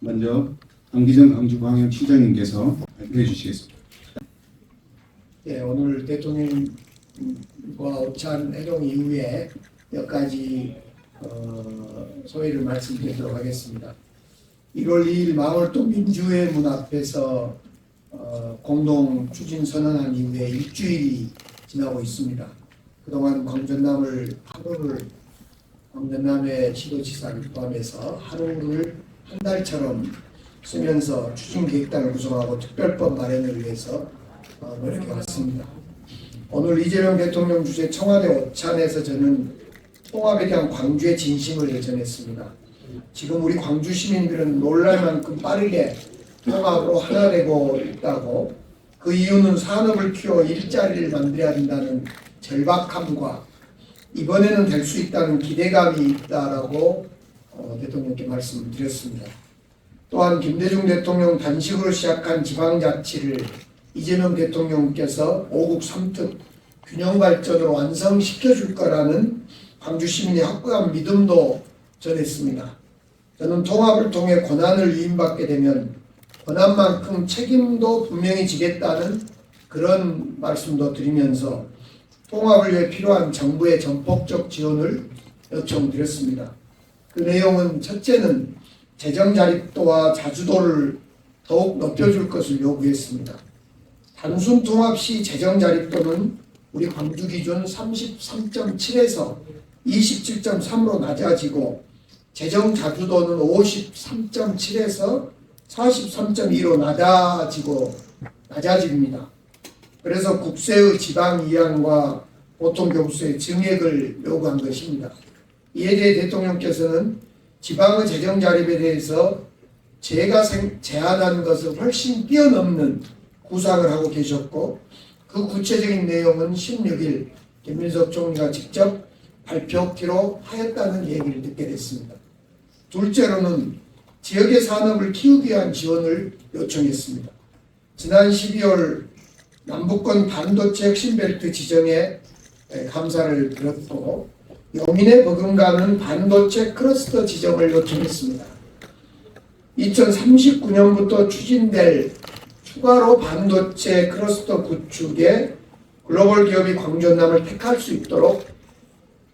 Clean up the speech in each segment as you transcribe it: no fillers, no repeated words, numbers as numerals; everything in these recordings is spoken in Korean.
먼저 강기정 광주광역시장님께서 발표해 주시겠습니다. 예, 오늘 대통령과 오찬 회동 이후에 몇 가지 소회를 말씀드리도록 하겠습니다. 1월 2일 망월동 민주회 문 앞에서 공동 추진 선언한 이후에 일주일이 지나고 있습니다. 그동안 광전남을 하루를 광전남의 시도지사를 포함해서 하루를 한 달처럼 쓰면서 추진계획단을 구성하고 특별법 마련을 위해서 노력해 왔습니다. 오늘 이재명 대통령 주재 청와대 오찬에서 저는 통합에 대한 광주의 진심을 전했습니다. 지금 우리 광주 시민들은 놀랄 만큼 빠르게 통합으로 하나 되고 있다고, 그 이유는 산업을 키워 일자리를 만들어야 된다는 절박함과 이번에는 될 수 있다는 기대감이 있다라고 대통령께 말씀드렸습니다. 또한 김대중 대통령 단식으로 시작한 지방자치를 이재명 대통령께서 5국 3특 균형 발전으로 완성시켜 줄 거라는 광주 시민의 확고한 믿음도 전했습니다. 저는 통합을 통해 권한을 위임받게 되면 권한만큼 책임도 분명히 지겠다는 그런 말씀도 드리면서 통합을 위해 필요한 정부의 전폭적 지원을 요청드렸습니다. 그 내용은 첫째는 재정 자립도와 자주도를 더욱 높여줄 것을 요구했습니다. 단순 통합 시 재정 자립도는 우리 광주 기준 33.7에서 27.3으로 낮아지고 재정 자주도는 53.7에서 43.2로 낮아집니다. 그래서 국세의 지방 이양과 보통교부세의 증액을 요구한 것입니다. 이에 대해 대통령께서는 지방의 재정 자립에 대해서 제가 제안한 것을 훨씬 뛰어넘는 구상을 하고 계셨고, 그 구체적인 내용은 16일 김민석 총리가 직접 발표기로 하였다는 얘기를 듣게 됐습니다. 둘째로는 지역의 산업을 키우기 위한 지원을 요청했습니다. 지난 12월 남북권 반도체 핵심벨트 지정에 감사를 드렸고, 용인에 버금가는 반도체 클러스터 지정을 요청했습니다. 2039년부터 추진될 추가로 반도체 클러스터 구축에 글로벌 기업이 광전남을 택할 수 있도록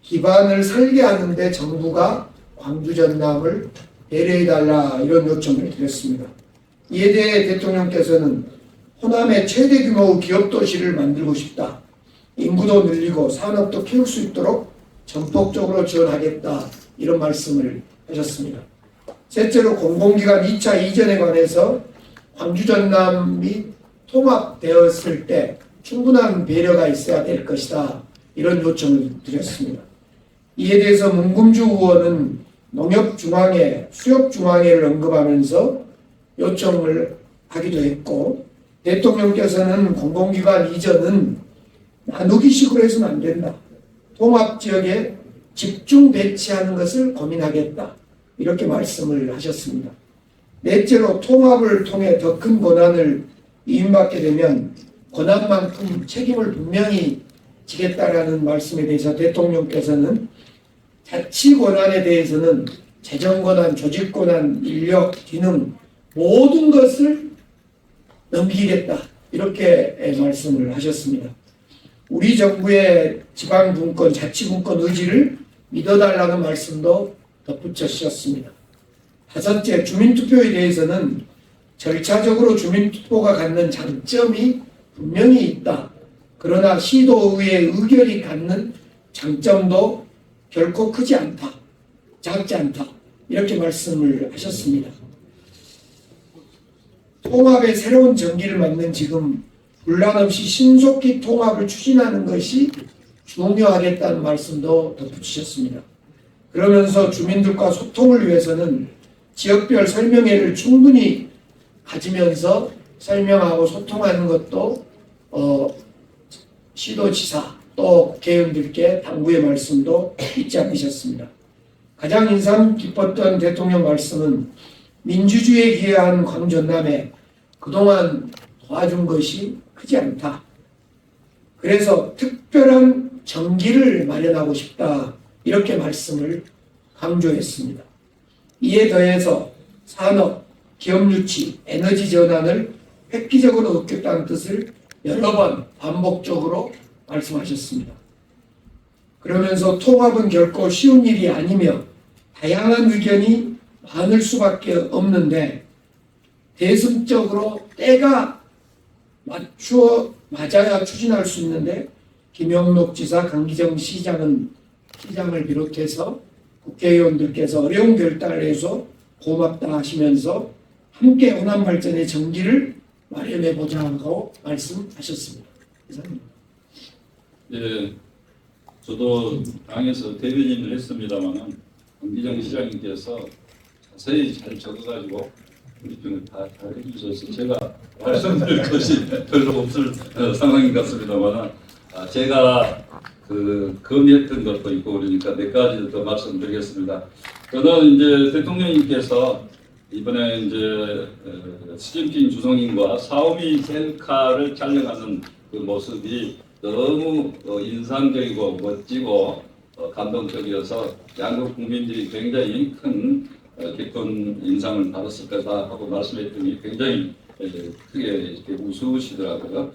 기반을 설계하는 데 정부가 광주 전남을 배려해달라, 이런 요청을 드렸습니다. 이에 대해 대통령께서는 호남의 최대 규모의 기업 도시를 만들고 싶다, 인구도 늘리고 산업도 키울 수 있도록 전폭적으로 지원하겠다, 이런 말씀을 하셨습니다. 셋째로 공공기관 2차 이전에 관해서 광주 전남이 통합되었을 때 충분한 배려가 있어야 될 것이다, 이런 요청을 드렸습니다. 이에 대해서 문금주 의원은 농협중앙회, 수협중앙회를 언급하면서 요청을 하기도 했고, 대통령께서는 공공기관 이전은 나누기식으로 해서는 안 된다, 통합지역에 집중 배치하는 것을 고민하겠다, 이렇게 말씀을 하셨습니다. 넷째로 통합을 통해 더 큰 권한을 위임받게 되면 권한만큼 책임을 분명히 지겠다라는 말씀에 대해서 대통령께서는 자치 권한에 대해서는 재정 권한, 조직 권한, 인력, 기능 모든 것을 넘기겠다, 이렇게 말씀을 하셨습니다. 우리 정부의 지방분권, 자치분권 의지를 믿어달라는 말씀도 덧붙여 주셨습니다. 다섯째, 주민투표에 대해서는 절차적으로 주민투표가 갖는 장점이 분명히 있다, 그러나 시도의회의 의결이 갖는 장점도 결코 크지 않다, 작지 않다, 이렇게 말씀을 하셨습니다. 통합의 새로운 전기를 맞는 지금 분란 없이 신속히 통합을 추진하는 것이 중요하겠다는 말씀도 덧붙이셨습니다. 그러면서 주민들과 소통을 위해서는 지역별 설명회를 충분히 가지면서 설명하고 소통하는 것도 시도지사 또 국회의원들께 당부의 말씀도 잊지 않으셨습니다. 가장 인상 깊었던 대통령 말씀은 민주주의에 기여한 광전남에 그동안 도와준 것이 크지 않다, 그래서 특별한 정기를 마련하고 싶다, 이렇게 말씀을 강조했습니다. 이에 더해서 산업, 기업 유치, 에너지 전환을 획기적으로 돕겠다는 뜻을 여러 번 반복적으로 말씀하셨습니다. 그러면서 통합은 결코 쉬운 일이 아니며 다양한 의견이 많을 수밖에 없는데 대승적으로 때가 맞아야 추진할 수 있는데 김영록 지사, 강기정 시장을 비롯해서 국회의원들께서 어려운 결단을 해서 고맙다 하시면서 함께 호남 발전의 전기를 마련해 보자고 말씀하셨습니다. 이상입니다. 예, 저도 당에서 대변인을 했습니다만은 강기정 시장님께서 자세히 잘 적어가지고 브리핑을 다 잘 해주셔서 제가 말씀드릴 것이 별로 없을 상황인 것 같습니다만은 제가 건의했던 것도 있고 그러니까 몇 가지 더 말씀드리겠습니다. 저는 이제 대통령님께서 이번에 이제 시진핑 주석님과 샤오미 셀카를 촬영하는 그 모습이 너무 인상적이고 멋지고 감동적이어서 양국 국민들이 굉장히 큰 깊은 인상을 받았을 거다 하고 말씀했더니 굉장히 크게 이렇게 웃으시더라고요.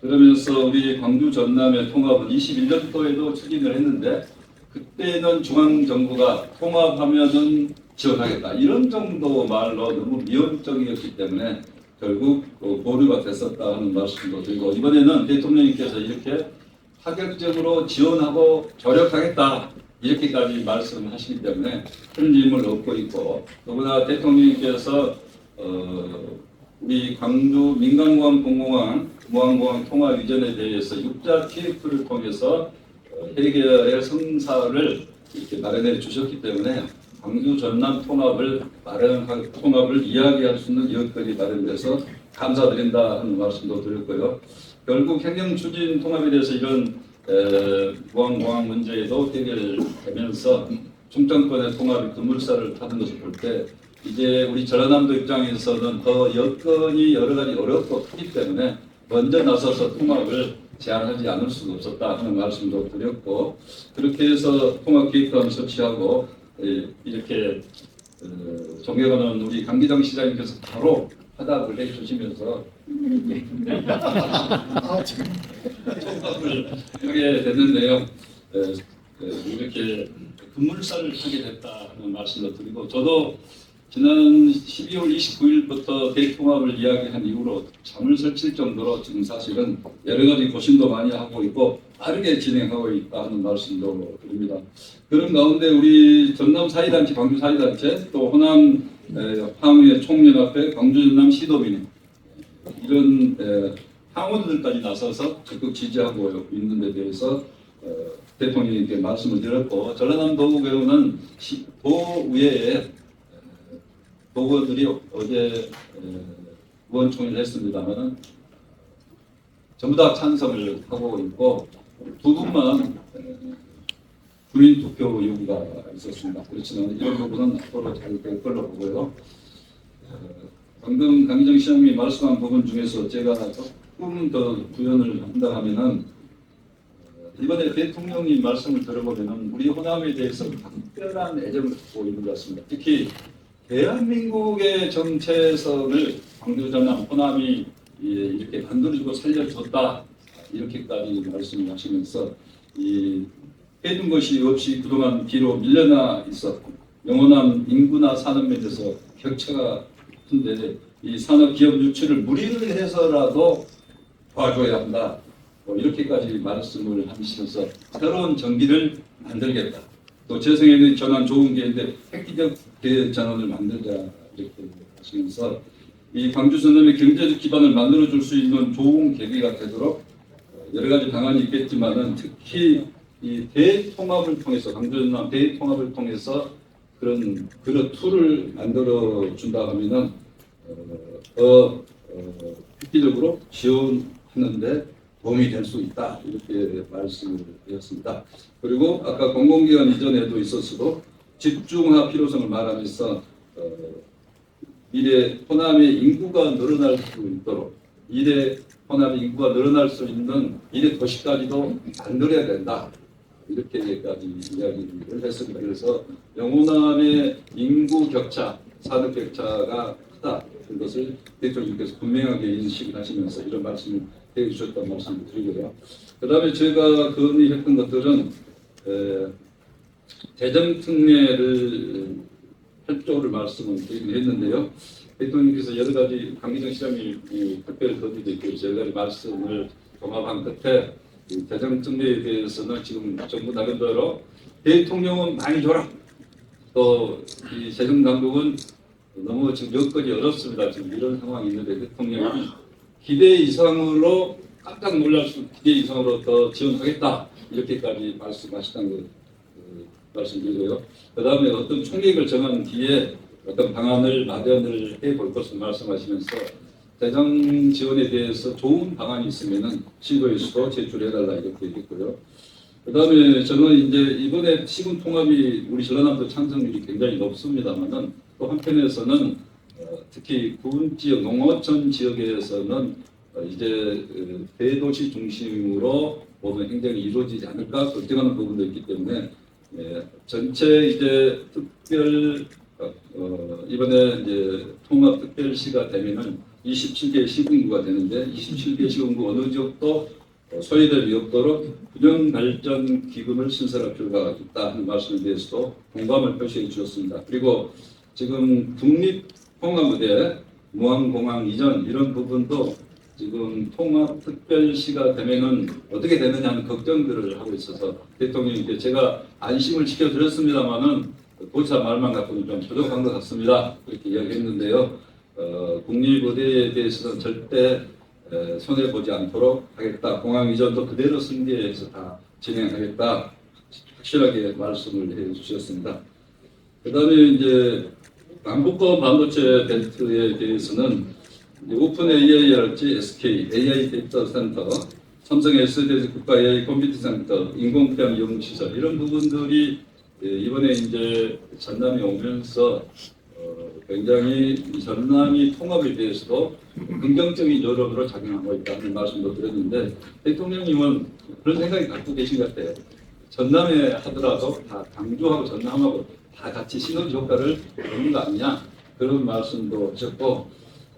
그러면서 우리 광주 전남의 통합은 21년도에도 추진을 했는데 그때는 중앙정부가 통합하면은 지원하겠다 이런 정도 말로 너무 미온적이었기 때문에 결국 보류가 됐었다 하는 말씀도 드리고 이번에는 대통령님께서 이렇게 파격적으로 지원하고 조력하겠다 이렇게까지 말씀하시기 때문에 흔들림을 얻고 있고 더구나 대통령님께서 우리 광주 민간공항 공공항 무항공항 통합 이전에 대해서 육자 TF를 통해서 해결의 성사를 이렇게 마련해 주셨기 때문에 광주 전남 통합을 이야기할 수 있는 여건이 마련돼서 감사드린다 하는 말씀도 드렸고요. 결국 행정 추진 통합에 대해서 이런 무항공항 문제도 해결되면서 충청권의 통합이 급물살을 타는 것을 볼 때 이제 우리 전라남도 입장에서는 더 여건이 여러 가지 어렵고 크기 때문에 먼저 나서서 통합을 제한하지 않을 수가 없었다 하는 말씀도 드렸고 그렇게 해서 통합기획단 설치하고 이렇게 존경하는 우리 강기정 시장님께서 바로 화답을 해주시면서 통합을 하게 됐는데요. 이렇게 급물살을 타게 됐다 하는 말씀도 드리고 저도 지난 12월 29일부터 대통합을 이야기한 이후로 잠을 설칠 정도로 지금 사실은 여러 가지 고심도 많이 하고 있고 빠르게 진행하고 있다 하는 말씀도 드립니다. 그런 가운데 우리 전남 사회단체, 광주 사회단체 또 호남 항의 총연합회, 광주 전남 시도민 이런 항원들까지 나서서 적극 지지하고 있는 데 대해서 대통령님께 말씀을 드렸고 전라남도의회는 도의회에 도의원들이 어제 의원총회를 했습니다만은 전부 다 찬성을 하고 있고 두 분만 국민 투표 요구가 있었습니다. 그렇지만 이런 부분은 앞으로 잘 될 걸로 보고요. 방금 강기정 시장님이 말씀한 부분 중에서 제가 조금 더 구현을 한다 하면은 이번에 대통령님 말씀을 들어보면은 우리 호남에 대해서 특별한 애정을 갖고 있는 것 같습니다. 특히 대한민국의 정체성을 광주 전남 호남이 이렇게 만들어주고 살려줬다 이렇게까지 말씀을 하시면서 해준 것이 없이 그동안 뒤로 밀려나 있었고 영호남 인구나 산업 면에서 격차가 큰데 이 산업 기업 유치를 무리를 해서라도 도와줘야 한다. 이렇게까지 말씀을 하시면서 새로운 전기를 만들겠다. 또 재생에너지 전환 좋은 기회인데 획기적 기회 전환을 만들자 이렇게 하시면서 이 광주 전남의 경제적 기반을 만들어줄 수 있는 좋은 계기가 되도록 여러 가지 방안이 있겠지만은 특히 이 대통합을 통해서 광주 전남 대통합을 통해서 그런 툴을 만들어 준다 하면은 더 획기적으로 지원하는데 도움이 될 수 있다 이렇게 말씀을 드렸습니다. 그리고 아까 공공기관 이전에도 있었어도 집중화 필요성을 말하면서 미래 호남의 인구가 늘어날 수 있도록 미래 호남의 인구가 늘어날 수 있는 미래 도시까지도 만들어야 된다 이렇게까지 이야기를 했습니다. 그래서 영호남의 인구 격차, 산업 격차가 크다. 그것을 대통령께서 분명하게 인식을 하시면서 이런 말씀을 해주셨다는 말씀을 드리고요. 그 다음에 제가 건의했던 것들은 대정특례를 할 쪽을 말씀을 드리긴 했는데요. 대통령께서 여러 가지 강기정 시장이 특별 건의도 있고 여러 가지 말씀을 종합한 끝에 이 대정특례에 대해서는 지금 정부 나름대로 대통령은 많이 줘라. 또 이 재정당국은 너무 지금 여건이 어렵습니다. 지금 이런 상황이 있는데 대통령이 기대 이상으로 깜짝 놀랄 수 기대 이상으로 더 지원하겠다 이렇게까지 말씀하셨다는 거 말씀드리고요. 그 다음에 어떤 총액을 정한 뒤에 어떤 방안을 마련을 해볼 것을 말씀하시면서 대정 지원에 대해서 좋은 방안이 있으면은 시도에서도 제출해달라 이렇게 얘기했고요. 그 다음에 저는 이제 이번에 시군 통합이 우리 전라남도 찬성률이 굉장히 높습니다만은 또 한편에서는 특히 군 지역, 농어촌 지역에서는 이제 대도시 중심으로 모든 행정이 이루어지지 않을까 걱정하는 부분도 있기 때문에 전체 이제 특별 이번에 이제 통합 특별시가 되면은 27개 시군구가 되는데 27개 시군구 어느 지역도 소외될 리 없도록 균형 발전 기금을 신설할 필요가 있다 하는 말씀에 대해서도 공감을 표시해 주셨습니다. 그리고 지금 국립 통합의대 무항공항 이전 이런 부분도 지금 통합 특별시가 되면은 어떻게 되느냐 하는 걱정들을 하고 있어서 대통령님께 제가 안심을 시켜드렸습니다만은 도지사 말만 갖고는 좀 부족한 것 같습니다. 그렇게 이야기했는데요. 국립의대에 대해서는 절대 손해보지 않도록 하겠다. 공항 이전도 그대로 승계해서 다 진행하겠다. 확실하게 말씀을 해 주셨습니다. 그 다음에 이제 남북권 반도체 벨트에 대해서는 오픈 AI랄지 SK AI 데이터 센터, 삼성 SDG 국가 AI 컴퓨팅 센터, 인공지능 연구시설 이런 부분들이 이번에 이제 전남에 오면서 굉장히 전남이 통합에 대해서도 긍정적인 여론으로 작용하고 있다는 말씀도 드렸는데 대통령님은 그런 생각이 갖고 계신 것 같아요. 전남에 하더라도 다 강주하고 전남하고 다 같이 시너지 효과를 얻는 거 아니냐 그런 말씀도 하셨고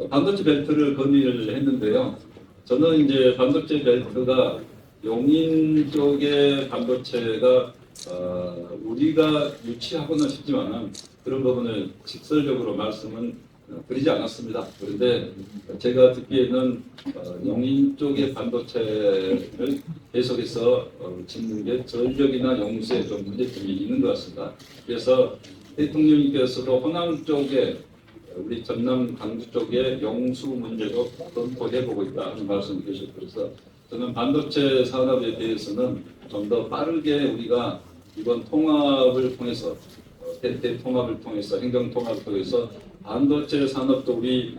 반도체 벨트를 건의를 했는데요. 저는 이제 반도체 벨트가 용인 쪽의 반도체가 우리가 유치하고는 싶지만은 그런 부분을 직설적으로 말씀은 드리지 않았습니다. 그런데 제가 듣기에는 용인 쪽의 반도체를 계속해서 짓는 게 전력이나 용수에 좀 문제점이 있는 것 같습니다. 그래서 대통령님께서도 호남 쪽에 우리 전남 강주 쪽에 용수 문제도 검토해보고 있다는 말씀 주셨고 그래서 저는 반도체 산업에 대해서는 좀 더 빠르게 우리가 이번 통합을 통해서 대통합을 통해서 행정 통합을 통해서 반도체 산업도 우리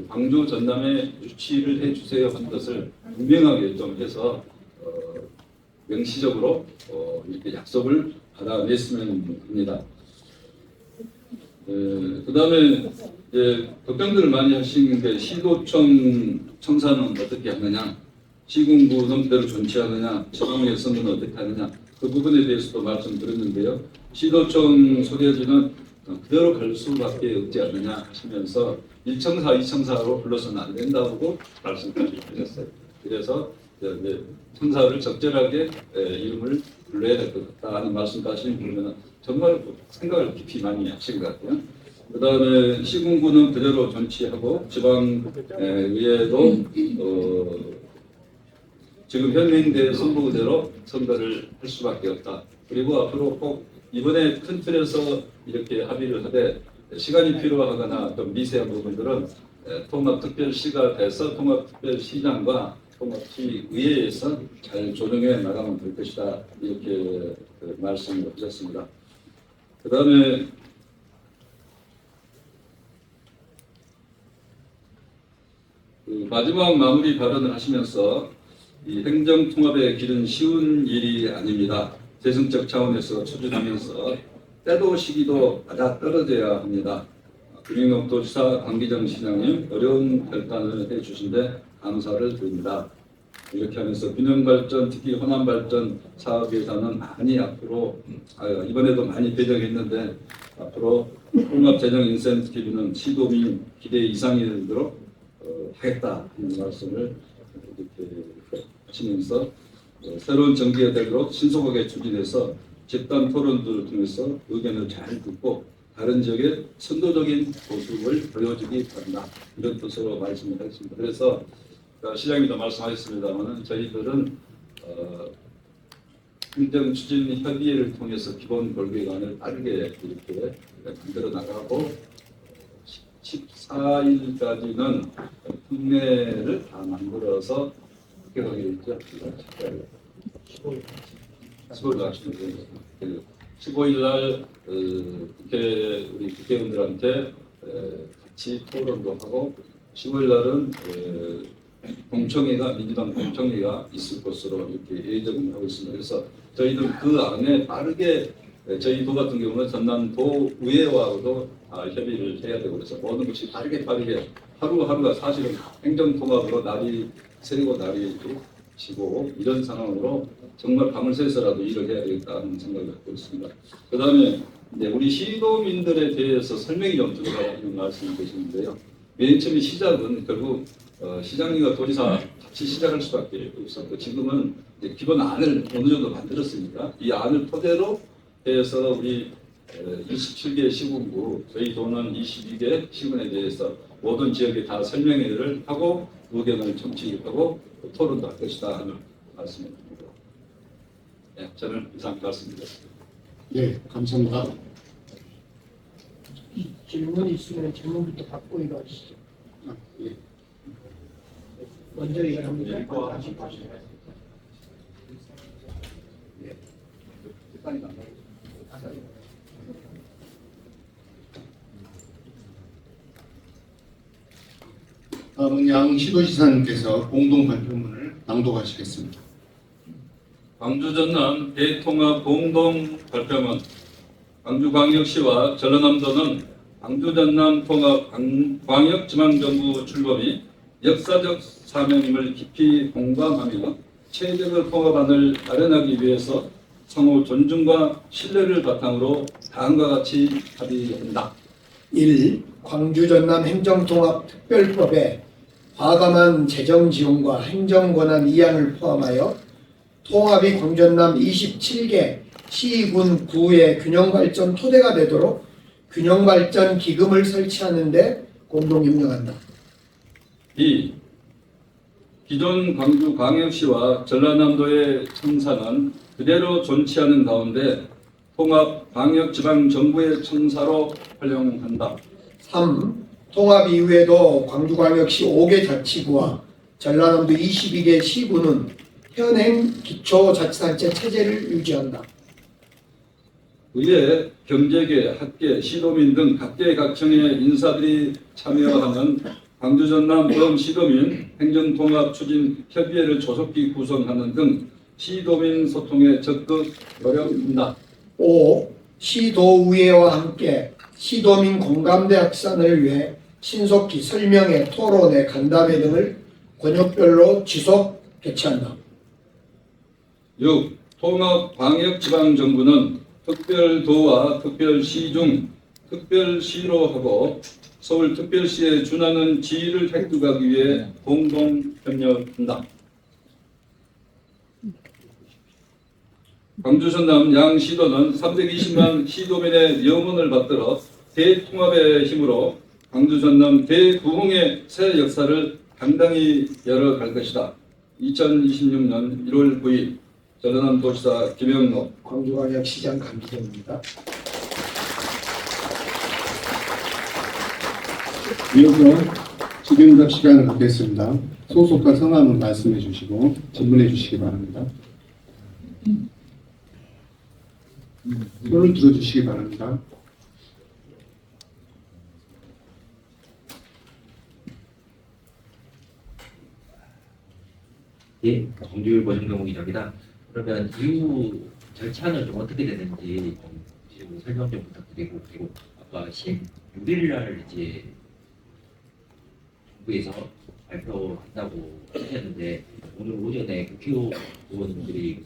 광주 전남에 유치를 해주세요 하는 것을 분명하게 좀 해서 명시적으로 이렇게 약속을 받아냈으면 합니다. 그 다음에 걱정들을 많이 하시는 게 시도청 청사는 어떻게 하느냐, 시군구는 그대로 존치하느냐, 지방예선은 어떻게 하느냐 그 부분에 대해서도 말씀드렸는데요. 시도청 소개지는 그대로 갈 수밖에 없지 않느냐 하시면서 1청사, 2청사로 불러서는 안 된다고 말씀까지 하셨어요. 그래서 청사를 적절하게 이름을 불러야 될 것 같다 하는 말씀까지 보면 정말 생각을 깊이 많이 하신 것 같아요. 그 다음에 시군구는 그대로 존치하고 지방의회도 지금 현행대 선거구대로 선거를 할 수밖에 없다. 그리고 앞으로 꼭 이번에 큰 틀에서 이렇게 합의를 하되 시간이 필요하거나 좀 미세한 부분들은 통합특별시가 돼서 통합특별시장과 통합시의회에서 잘 조정해 나가면 될 것이다. 이렇게 말씀을 하셨습니다. 그 다음에 마지막 마무리 발언을 하시면서 이 행정통합의 길은 쉬운 일이 아닙니다. 재정적 차원에서 추진하면서 때도 시기도 맞아 떨어져야 합니다. 김영덕도지사 강기정 시장님 어려운 결단을 해주신데 감사를 드립니다. 이렇게 하면서 균형발전, 특히 호남발전 사업 예산은 많이 앞으로 이번에도 많이 배정했는데 앞으로 통합재정 인센티브는 시도민 기대 이상이 되도록 하겠다 하는 말씀을 이렇게 하시면서 새로운 정기가 되도록 신속하게 추진해서 집단 토론들을 통해서 의견을 잘 듣고 다른 지역의 선도적인 모습을 보여주기 바란다. 이런 뜻으로 말씀을 하겠습니다. 그래서 시장님도 말씀하셨습니다만 저희들은 행정 추진 협의회를 통해서 기본 골격안을 빠르게 이렇게 만들어 나가고 14일까지는 특례를 다 만들어서 그렇게 하기로 했죠. 15일 날 우리 국회의원들한테 같이 토론도 하고 15일 날은 민주당 공청회가 있을 것으로 이렇게 예정을 하고 있습니다. 그래서 저희는 그 안에 빠르게 저희 도 같은 경우는 전남도 의회와도 협의를 해야 되고 그래서 모든 것이 빠르게 하루하루가 사실은 행정통합으로 날이 새고 날이 지고 이런 상황으로 정말 밤을 새서라도 일을 해야 되겠다는 생각을 갖고 있습니다. 그 다음에 우리 시도민들에 대해서 설명이 좀 들어가는 말씀을 드시는데요. 맨 처음에 시작은 결국 시장님과 도지사 같이 시작할 수밖에 없었고 지금은 이제 기본 안을 어느 정도 만들었으니까 이 안을 토대로 해서 우리 27개 시군구 저희 도는 22개 시군에 대해서 모든 지역에 다 설명회를 하고 의견을 청취하고 토론도 할 것이다 하는 말씀을 드립니다. 네, 저는 이상 말씀드렸습니다. 네, 감사합니다. 질문이 있으면 질문부터 받고 이거하시죠. 예. 먼저 이거합니다. 다음은 양 시도지사님께서 공동 발표문을 낭독하시겠습니다. 광주 전남 대통합 공동 발표문. 광주광역시와 전라남도는 광주 전남 통합 광역지방정부 출범이 역사적 사명임을 깊이 공감하며 체제적 통합안을 마련하기 위해서 상호 존중과 신뢰를 바탕으로 다음과 같이 합의한다. 1. 광주 전남 행정통합특별법에 과감한 재정 지원과 행정권한 이양을 포함하여 통합이 광전남 27개 시군 구의 균형발전 토대가 되도록 균형발전 기금을 설치하는 데 공동 협력한다. 2. 기존 광주광역시와 전라남도의 청사는 그대로 존치하는 가운데 통합 광역지방정부의 청사로 활용한다. 3. 통합 이후에도 광주광역시 5개 자치구와 전라남도 22개 시군은 현행 기초자치단체 체제를 유지한다. 의회, 경제계, 학계, 시도민 등 각계각층의 인사들이 참여하는 광주 전남 범시도민 행정통합추진협의회를 조속히 구성하는 등 시도민 소통에 적극 노력한다. 5. 시도의회와 함께 시도민 공감대 확산을 위해 신속히 설명회, 토론회, 간담회 등을 권역별로 지속 개최한다. 6. 통합광역지방정부는 특별도와 특별시 중 특별시로 하고 서울특별시에 준하는 지위를 획득하기 위해 공동협력한다. 광주 전남 양시도는 320만 시도민의 염원을 받들어 대통합의 힘으로 광주 전남 대부흥의 새 역사를 당당히 열어갈 것이다. 2026년 1월 9일 전라남도지사 김영록 광주광역시장 강기정입니다. 이어서 질의응답 시간을 갖겠습니다. 소속과 성함을 말씀해 주시고 질문해 주시기 바랍니다. 손을 들어주시기 바랍니다. 예, 광주일보 정경호 기자입니다. 그러면 이후 절차는 좀 어떻게 되는지 좀 설명 좀 부탁드리고, 그리고 아까 16일 날 이제 정부에서 발표한다고 하셨는데 오늘 오전에 국회의원들이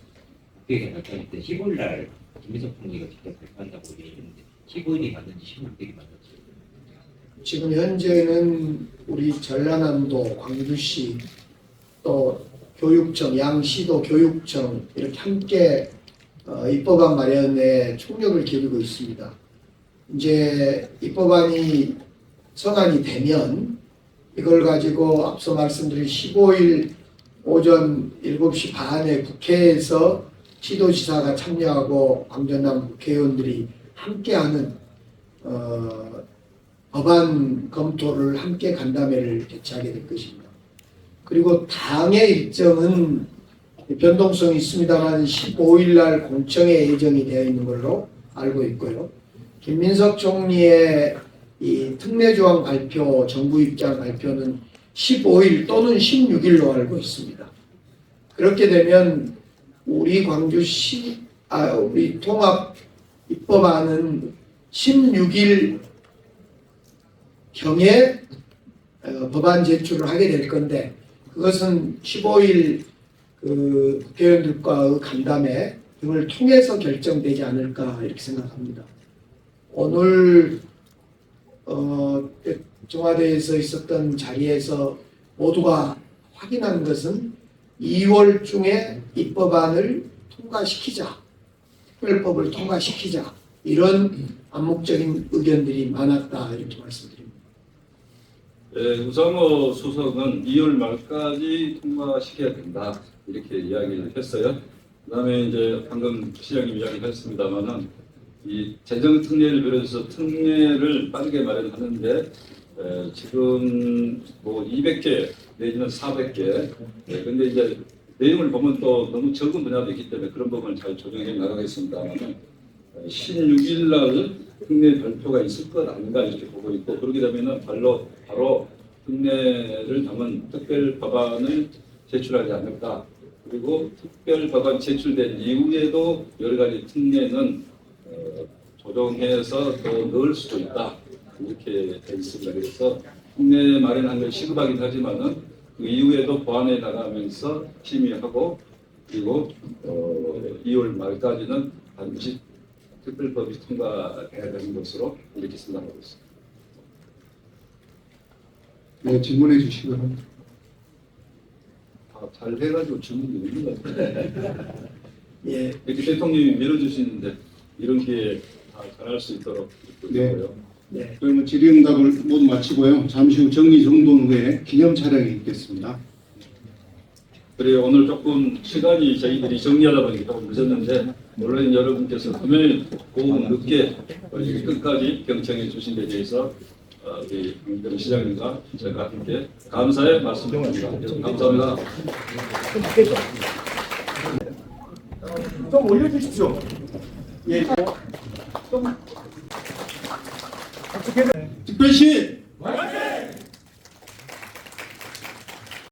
국회에 발표할 때 15일 날 김민석 총리가 직접 발표한다고 얘기했는데 15일이 맞는지 16일이 맞는지. 지금 현재는 우리 전라남도, 광주시, 또 교육청, 양시도 교육청 이렇게 함께 입법안 마련에 총력을 기울이고 있습니다. 이제 입법안이 성안이 되면 이걸 가지고 앞서 말씀드린 15일 오전 7시 반에 국회에서 시도지사가 참여하고 광전남 국회의원들이 함께하는 법안 검토를 함께 간담회를 개최하게 될 것입니다. 그리고 당의 일정은 변동성이 있습니다만 15일 날 공청회 예정이 되어 있는 걸로 알고 있고요. 김민석 총리의 이 특례조항 발표, 정부 입장 발표는 15일 또는 16일로 알고 있습니다. 그렇게 되면 우리 광주시, 우리 통합 입법안은 16일 경에 법안 제출을 하게 될 건데 그것은 15일 그 국회의원들과의 간담회 등을 통해서 결정되지 않을까 이렇게 생각합니다. 오늘 청와대에서 있었던 자리에서 모두가 확인한 것은 2월 중에 입법안을 통과시키자, 특별법을 통과시키자 이런 암묵적인 의견들이 많았다 이렇게 말씀드립니다. 우상호 수석은 2월 말까지 통과시켜야 된다 이렇게 이야기를 했어요. 그다음에 이제 방금 시장님 이야기했습니다만은 이 재정 특례를 비롯해서 특례를 빠르게 마련하는데 지금 뭐 200개 내지는 400개. 근데 이제 내용을 보면 또 너무 적은 분야도 있기 때문에 그런 부분을 잘 조정해 나가겠습니다만은 16일 날 특례 발표가 있을 것 아닌가 이렇게 보고 있고 그러게 되면은 바로 특례를 담은 특별 법안을 제출하지 않을까. 그리고 특별 법안 제출된 이후에도 여러 가지 특례는 조정해서 더 넣을 수도 있다 이렇게 돼 있습니다. 그래서 특례 마련한 걸 시급하긴 하지만은 그 이후에도 보완해 나가면서 심의하고 그리고 2월 말까지는 반드시 특별법이 통과해야 되는 것으로 이렇게 생각하고 있습니다. 네, 질문해 주시기 바랍니다. 잘 해가지고 질문이 있는 것 같아요. 예, 이렇게 대통령이 밀어주시는데 이런 기회에 다 잘할 수 있도록 네. 있고요. 네. 그러면 질의응답을 모두 마치고요. 잠시 후 정리정돈 후에 기념 촬영이 있겠습니다. 그리고 오늘 조금 시간이 저희들이 정리하다 보니까 조금 늦었는데 물론 여러분께서 금요일 오후 늦게 끝까지 경청해 주신 데 대해서 우리 김병 시장님과 제가 함께 감사의 말씀드립니다. 감사합니다. 좀 올려주십시오. 예. 좀 특별시